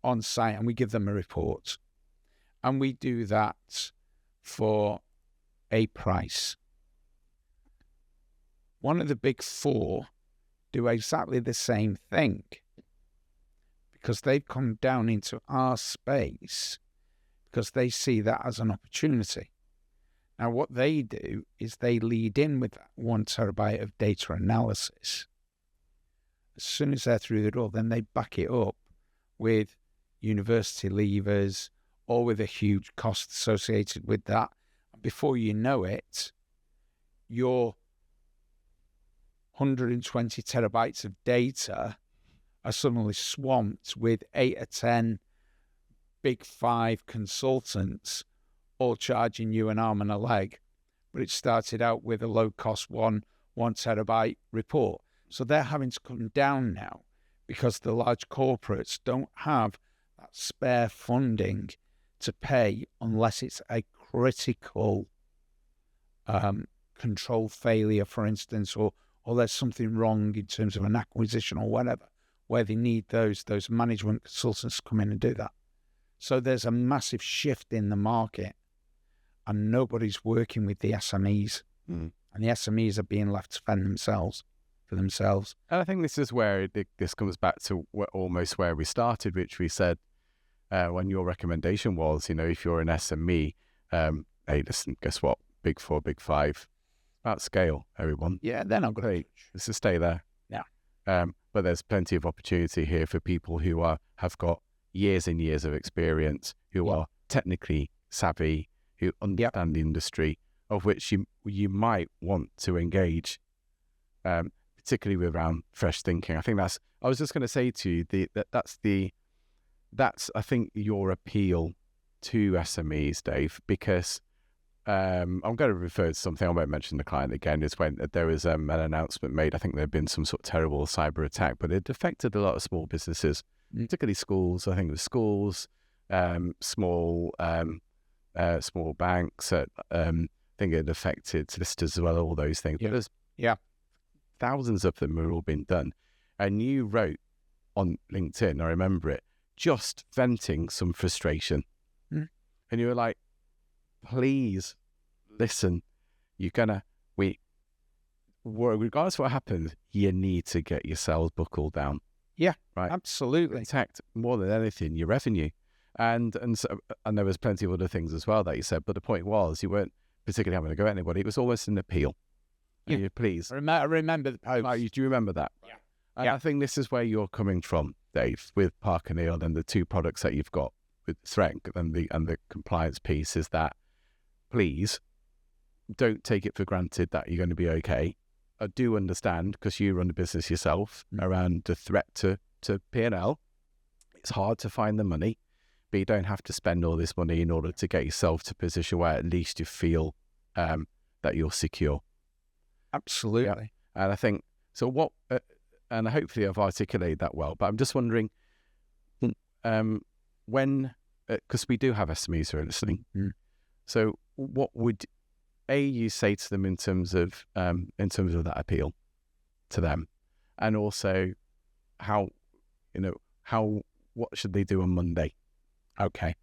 on site, and we give them a report. And we do that for a price. One of the big four do exactly the same thing because they've come down into our space because they see that as an opportunity. Now, what they do is they lead in with that 1 terabyte of data analysis. As soon as they're through the door, then they back it up with university leavers or with a huge cost associated with that. Before you know it, your 120 terabytes of data are suddenly swamped with 8 or 10 big five consultants all charging you an arm and a leg. But it started out with a low-cost one terabyte report. So they're having to come down now because the large corporates don't have that spare funding to pay unless it's a critical control failure, for instance, or there's something wrong in terms of an acquisition or whatever, where they need those management consultants to come in and do that. So there's a massive shift in the market, and nobody's working with the SMEs. And the SMEs are being left to fend for themselves. And I think this is where this comes back to almost where we started, which we said when your recommendation was, if you're an SME, hey, listen, guess what? Big four, big five, at scale, everyone. Yeah, they're not great. Let's just stay there. Yeah. But there's plenty of opportunity here for people who have got years and years of experience, who are technically savvy, who understand the industry, of which you might want to engage, particularly around fresh thinking. I think I was just going to say to you that's I think your appeal to SMEs, Dave, because I'm going to refer to something, I won't mention the client again, is when there was an announcement made. I think there had been some sort of terrible cyber attack, but it affected a lot of small businesses, particularly schools. I think it was schools, small banks. I think it affected solicitors as well, all those things. Yeah. There's thousands of them have all been done. And you wrote on LinkedIn, I remember it, just venting some frustration. And you were like, please listen, regardless of what happens, you need to get your sales buckle down. Yeah, right. Absolutely. Protect more than anything your revenue. And there was plenty of other things as well that you said, but the point was you weren't particularly having to go at anybody. It was almost an appeal. Yeah. Please. I remember the post. Do you remember that? Yeah. And I think this is where you're coming from. Dave, with Parker Neal and the two products that you've got with threat and the compliance piece, is that please don't take it for granted that you're going to be okay. I do understand, because you run a business yourself, around the threat to P&L. It's hard to find the money, but you don't have to spend all this money in order to get yourself to a position where at least you feel that you're secure. Absolutely. Yeah. And I think, so what, and hopefully I've articulated that well, but I'm just wondering, when, because we do have SMEs who are listening, so what would you say to them in terms of that appeal to them, and also what should they do on Monday? Okay.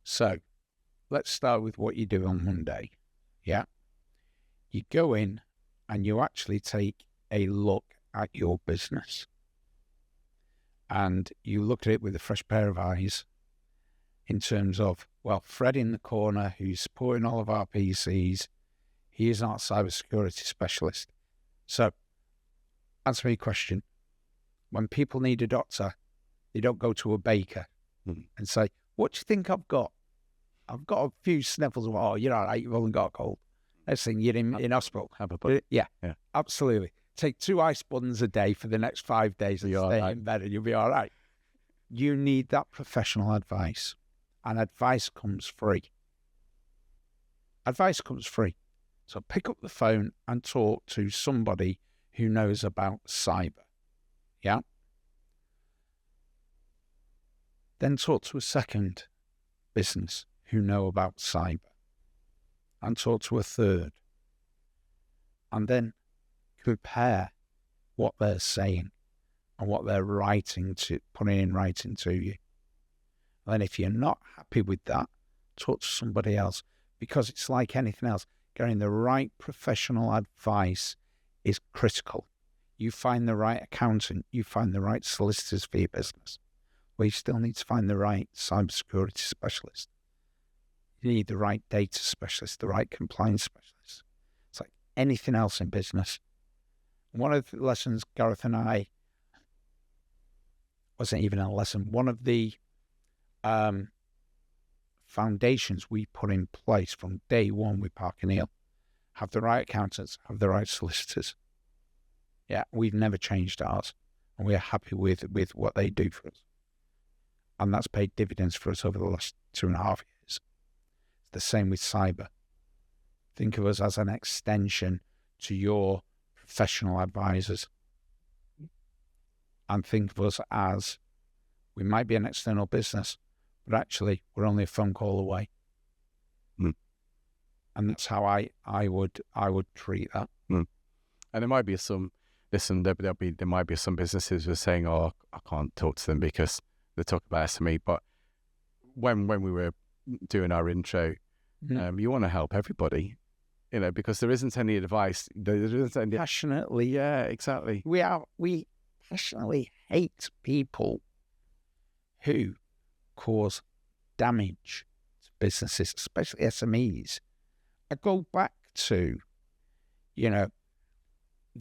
So let's start with what you do on Monday. Yeah. You go in and you actually take a look at your business, and you look at it with a fresh pair of eyes in terms of, well, Fred in the corner, who's supporting all of our PCs, he is not a cybersecurity specialist. So answer me a question. When people need a doctor, they don't go to a baker and say, what do you think I've got? I've got a few sniffles. Oh, you're all right, you've only got a cold. Next thing, you're in hospital. Have a bud. Yeah, absolutely. Take 2 ice buttons a day for the next 5 days and stay in bed and you'll be all right. You need that professional advice. And advice comes free. Advice comes free. So pick up the phone and talk to somebody who knows about cyber. Yeah? Then talk to a second business who know about cyber. And talk to a third. And then compare what they're saying and what they're putting in writing to you. And then if you're not happy with that, talk to somebody else, because it's like anything else. Getting the right professional advice is critical. You find the right accountant, you find the right solicitors for your business, well, you still need to find the right cybersecurity specialist. You need the right data specialist, the right compliance specialist. It's like anything else in business. One of the lessons Gareth and I, wasn't even a lesson, one of the foundations we put in place from day one with Parker Neal, have the right accountants, have the right solicitors. Yeah, we've never changed ours, and we're happy with what they do for us. And that's paid dividends for us over the last 2.5 years. It's the same with cyber. Think of us as an extension to your professional advisors. And think of us as, we might be an external business, but actually we're only a phone call away. And that's how I would treat that. And there might be there might be some businesses who are saying, oh, I can't talk to them because they talk about SME. But when we were doing our intro, you want to help everybody, because there isn't any advice. There isn't any... Passionately. Yeah, exactly. We passionately hate people who cause damage to businesses, especially SMEs. I go back to, the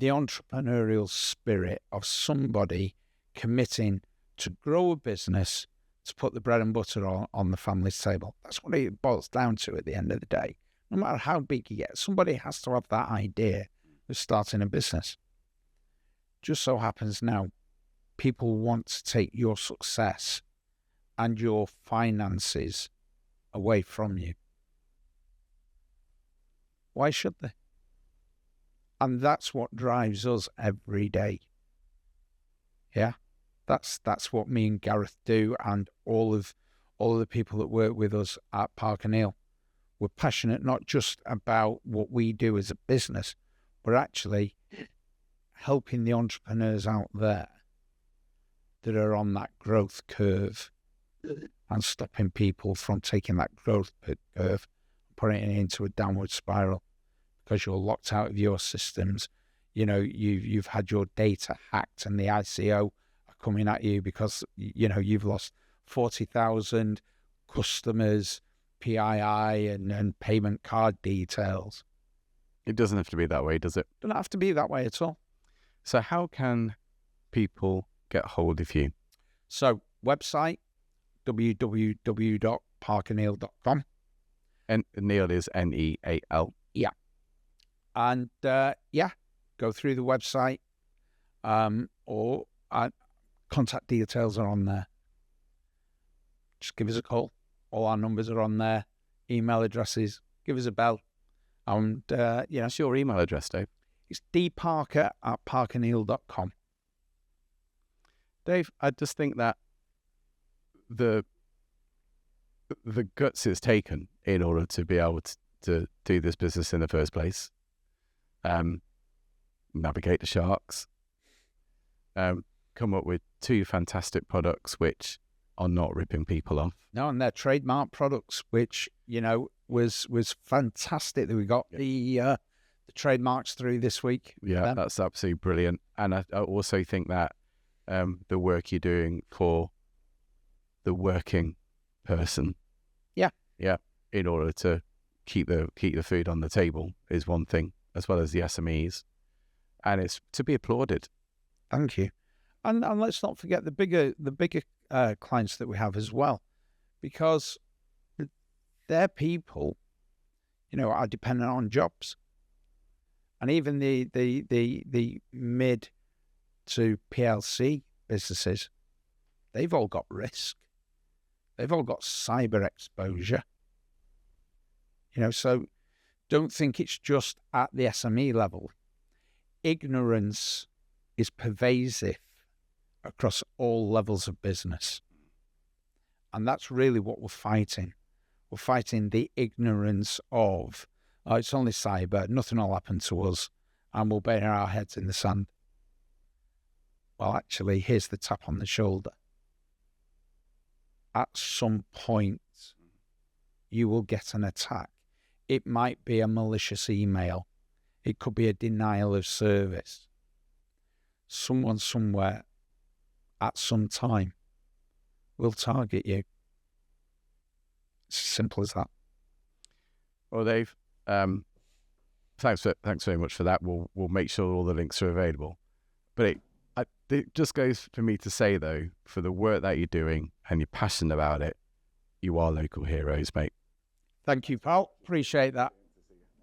entrepreneurial spirit of somebody committing to grow a business to put the bread and butter on the family's table. That's what it boils down to at the end of the day. No matter how big you get, somebody has to have that idea of starting a business. Just so happens now, people want to take your success and your finances away from you. Why should they? And that's what drives us every day. Yeah, that's what me and Gareth do, and all of the people that work with us at Parker Neal. We're passionate not just about what we do as a business, but actually helping the entrepreneurs out there that are on that growth curve and stopping people from taking that growth curve, putting it into a downward spiral because you're locked out of your systems. You've had your data hacked and the ICO are coming at you because, you've lost 40,000 customers, PII and payment card details. It doesn't have to be that way, does it? Doesn't have to be that way at all. So how can people get hold of you? So, website, www.parkerneal.com. And Neal is Neal. Yeah. And go through the website, or contact details are on there. Just give us a call. All our numbers are on there. Email addresses. Give us a bell. And, What's your email address, Dave? it's dparker@parkerneal.com. Dave, I just think that the guts it's taken in order to be able to do this business in the first place, navigate the sharks, come up with 2 fantastic products which are not ripping people off. No, and they're trademark products, which, was fantastic that we got the trademarks through this week. Yeah, that's absolutely brilliant. And I also think that the work you're doing for the working person, in order to keep the food on the table is one thing, as well as the SMEs, and it's to be applauded. Thank you. And let's not forget the bigger clients that we have as well, because their people, are dependent on jobs, and even the mid to PLC businesses, they've all got risk. They've all got cyber exposure. So don't think it's just at the SME level. Ignorance is pervasive across all levels of business. And that's really what we're fighting. We're fighting the ignorance of, it's only cyber, nothing will happen to us, and we'll bury our heads in the sand. Well, actually, here's the tap on the shoulder. At some point, you will get an attack. It might be a malicious email. It could be a denial of service. Someone somewhere at some time will target you. It's as simple as that. Well, Dave, thanks very much for that. We'll make sure all the links are available. But it just goes for me to say, though, for the work that you're doing and you're passionate about it, you are local heroes, mate. Thank you, pal. Appreciate that.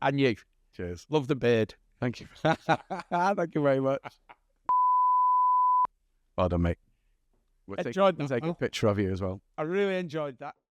And you. Cheers. Love the beard. Thank you. Thank you very much. Well done, mate. Enjoyed that. Take a picture of you as well. I really enjoyed that.